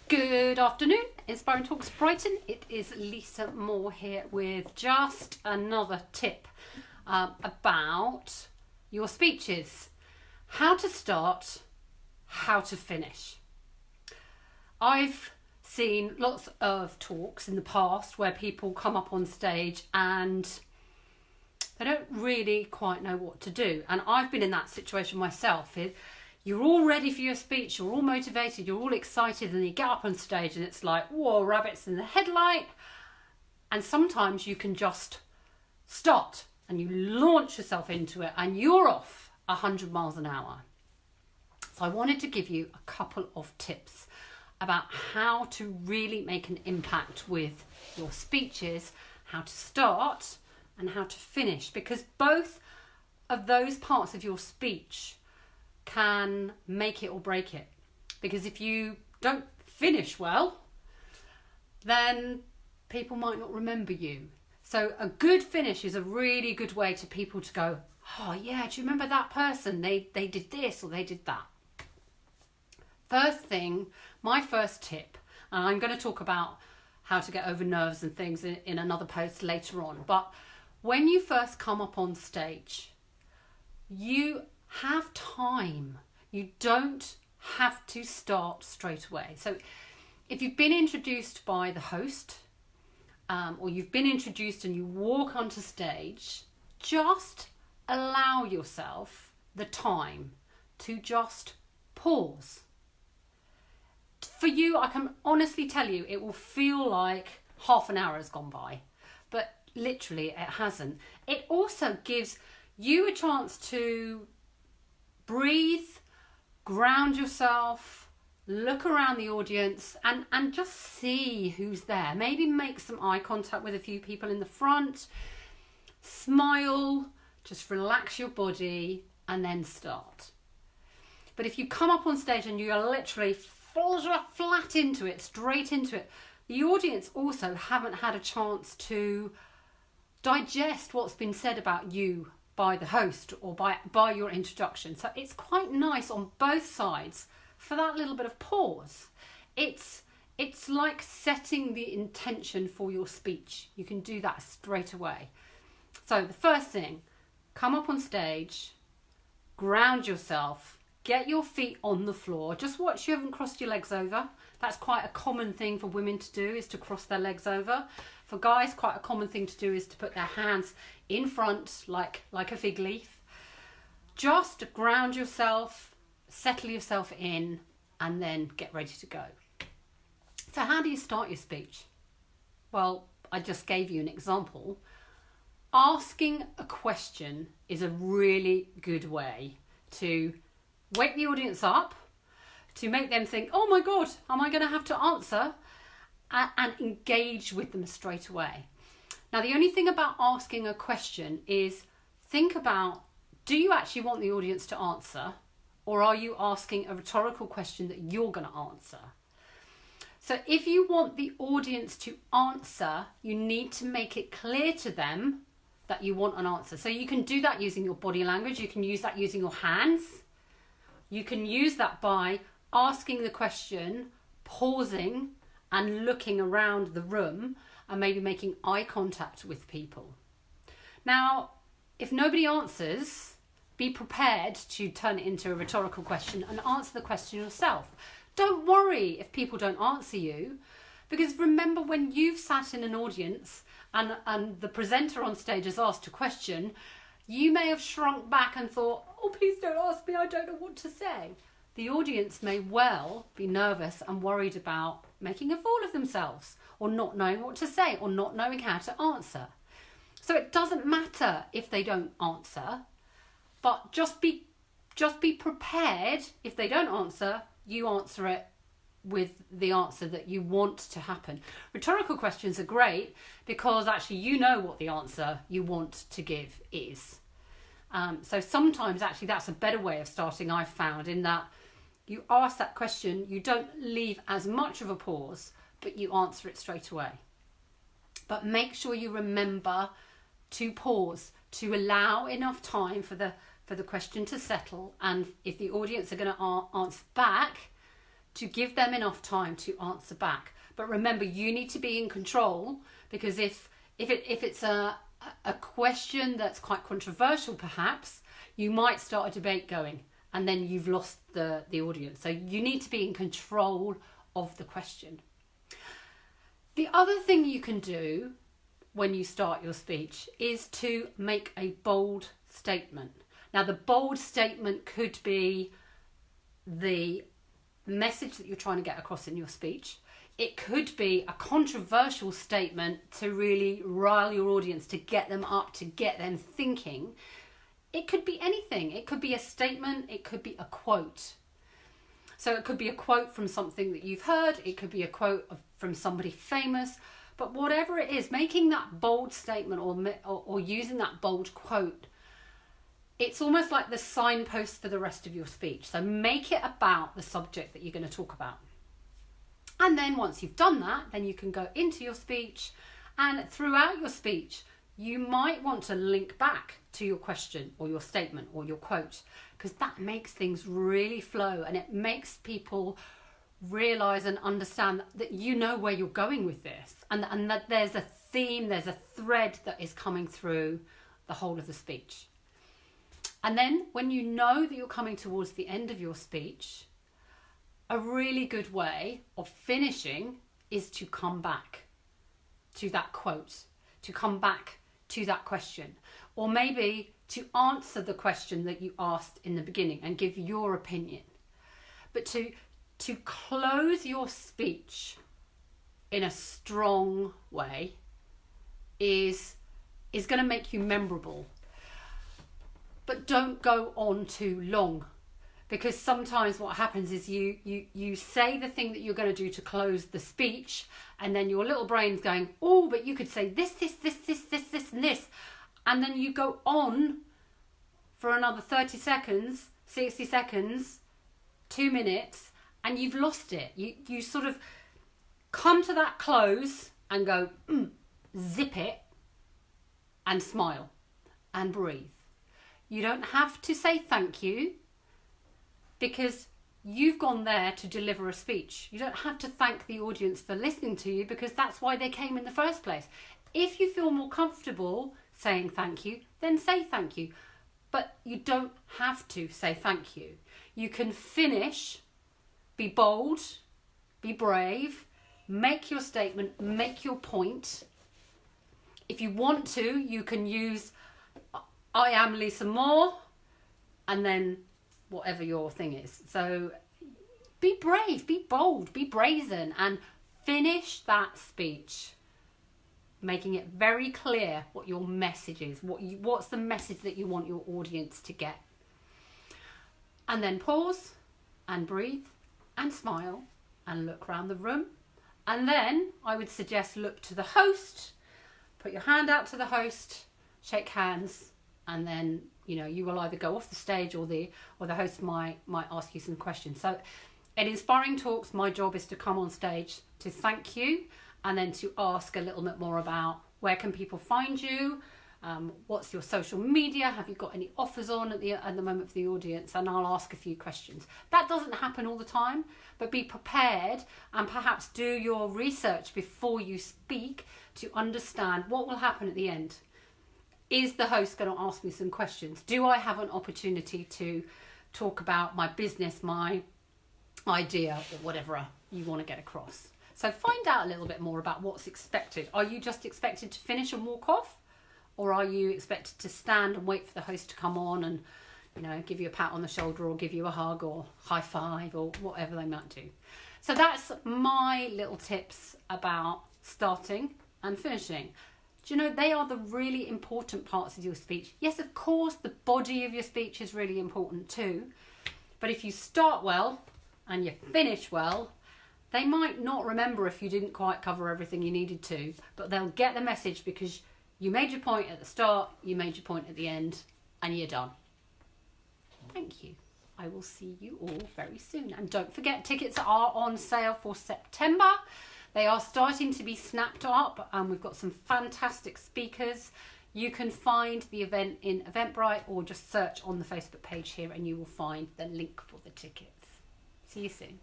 Good afternoon, Inspiring Talks Brighton. It is Lisa Moore here with just another tip about your speeches. How to start, how to finish. I've seen lots of talks in the past where people come up on stage and they don't really quite know what to do. And I've been in that situation myself. You're all ready for your speech, you're all motivated, you're all excited, and you get up on stage and it's like, whoa, rabbits in the headlight. And sometimes you can just start and you launch yourself into it and you're off 100 miles an hour. So I wanted to give you a couple of tips about how to really make an impact with your speeches, how to start and how to finish, because both of those parts of your speech can make it or break it. Because if you don't finish well, then people might not remember you. So a good finish is a really good way to people to go, oh yeah, do you remember that person? They did this or they did that. First thing, my first tip, and I'm going to talk about how to get over nerves and things in another post later on, but when you first come up on stage, you have time. You don't have to start straight away. So if you've been introduced by the host or you've been introduced and you walk onto stage, just allow yourself the time to just pause. For you, I can honestly tell you, it will feel like half an hour has gone by, but literally it hasn't. It also gives you a chance to breathe, ground yourself, look around the audience and just see who's there. Maybe make some eye contact with a few people in the front, smile, just relax your body and then start. But if you come up on stage and you are literally flat into it, straight into it, the audience also haven't had a chance to digest what's been said about you by the host or by your introduction. So it's quite nice on both sides for that little bit of pause. It's like setting the intention for your speech. You can do that straight away. So the first thing, come up on stage, ground yourself, get your feet on the floor. Just watch you haven't crossed your legs over. That's quite a common thing for women to do, is to cross their legs over. For guys, quite a common thing to do is to put their hands in front like a fig leaf. Just ground yourself, settle yourself in, and then get ready to go. So how do you start your speech? Well, I just gave you an example. Asking a question is a really good way to wake the audience up, to make them think, oh my God, am I going to have to answer? And engage with them straight away. Now, the only thing about asking a question is think about, do you actually want the audience to answer, or are you asking a rhetorical question that you're going to answer? So if you want the audience to answer, you need to make it clear to them that you want an answer. So you can do that using your body language. You can use that using your hands. You can use that by asking the question, pausing, and looking around the room and maybe making eye contact with people. Now, if nobody answers, be prepared to turn it into a rhetorical question and answer the question yourself. Don't worry if people don't answer you, because remember, when you've sat in an audience and the presenter on stage has asked a question, you may have shrunk back and thought, oh, please don't ask me, I don't know what to say. The audience may well be nervous and worried about making a fool of themselves, or not knowing what to say, or not knowing how to answer. So it doesn't matter if they don't answer, but just be prepared. If they don't answer, you answer it with the answer that you want to happen. Rhetorical questions are great because actually you know what the answer you want to give is. So sometimes actually that's a better way of starting, I've found, in that you ask that question, you don't leave as much of a pause, but you answer it straight away. But make sure you remember to pause, to allow enough time for the question to settle, and if the audience are going to answer back, to give them enough time to answer back. But remember, you need to be in control, because if it's a question that's quite controversial, perhaps, you might start a debate going, and then you've lost the audience. So you need to be in control of the question. The other thing you can do when you start your speech is to make a bold statement. Now, the bold statement could be the message that you're trying to get across in your speech. It could be a controversial statement to really rile your audience, to get them up, to get them thinking. It could be anything. It could be a statement. It could be a quote. So it could be a quote from something that you've heard. It could be a quote from somebody famous. But whatever it is, making that bold statement or using that bold quote, it's almost like the signpost for the rest of your speech. So make it about the subject that you're going to talk about. And then once you've done that, then you can go into your speech, and throughout your speech, you might want to link back to your question or your statement or your quote, because that makes things really flow, and it makes people realize and understand that you know where you're going with this, and that there's a theme, there's a thread that is coming through the whole of the speech. And then when you know that you're coming towards the end of your speech, a really good way of finishing is to come back to that quote, to come back to that question, or maybe to answer the question that you asked in the beginning and give your opinion. But to close your speech in a strong way is going to make you memorable. But don't go on too long, because sometimes what happens is you say the thing that you're going to do to close the speech, and then your little brain's going, oh, but you could say this, and this. And then you go on for another 30 seconds, 60 seconds, 2 minutes, and you've lost it. You sort of come to that close and go, zip it, and smile, and breathe. You don't have to say thank you, because you've gone there to deliver a speech. You don't have to thank the audience for listening to you, because that's why they came in the first place. If you feel more comfortable saying thank you, then say thank you. But you don't have to say thank you. You can finish, be bold, be brave, make your statement, make your point. If you want to, you can use I am Lisa Moore, and then whatever your thing is. So be brave, be bold, be brazen, and finish that speech making it very clear what your message is, what's the message that you want your audience to get. And then pause and breathe and smile and look around the room. And then I would suggest look to the host, put your hand out to the host, shake hands, and then you will either go off the stage or the host might ask you some questions. So in Inspiring Talks, my job is to come on stage to thank you, and then to ask a little bit more about where can people find you, what's your social media, have you got any offers on at the moment for the audience, and I'll ask a few questions. That doesn't happen all the time, but be prepared and perhaps do your research before you speak to understand what will happen at the end. Is the host going to ask me some questions? Do I have an opportunity to talk about my business, my idea, or whatever you want to get across? So find out a little bit more about what's expected. Are you just expected to finish and walk off? Or are you expected to stand and wait for the host to come on and, give you a pat on the shoulder or give you a hug or high five or whatever they might do? So that's my little tips about starting and finishing. Do you know, they are the really important parts of your speech. Yes, of course, the body of your speech is really important too. But if you start well and you finish well, they might not remember if you didn't quite cover everything you needed to, but they'll get the message because you made your point at the start, you made your point at the end, and you're done. Thank you. I will see you all very soon. And don't forget, tickets are on sale for September. They are starting to be snapped up, and we've got some fantastic speakers. You can find the event in Eventbrite or just search on the Facebook page here and you will find the link for the tickets. See you soon.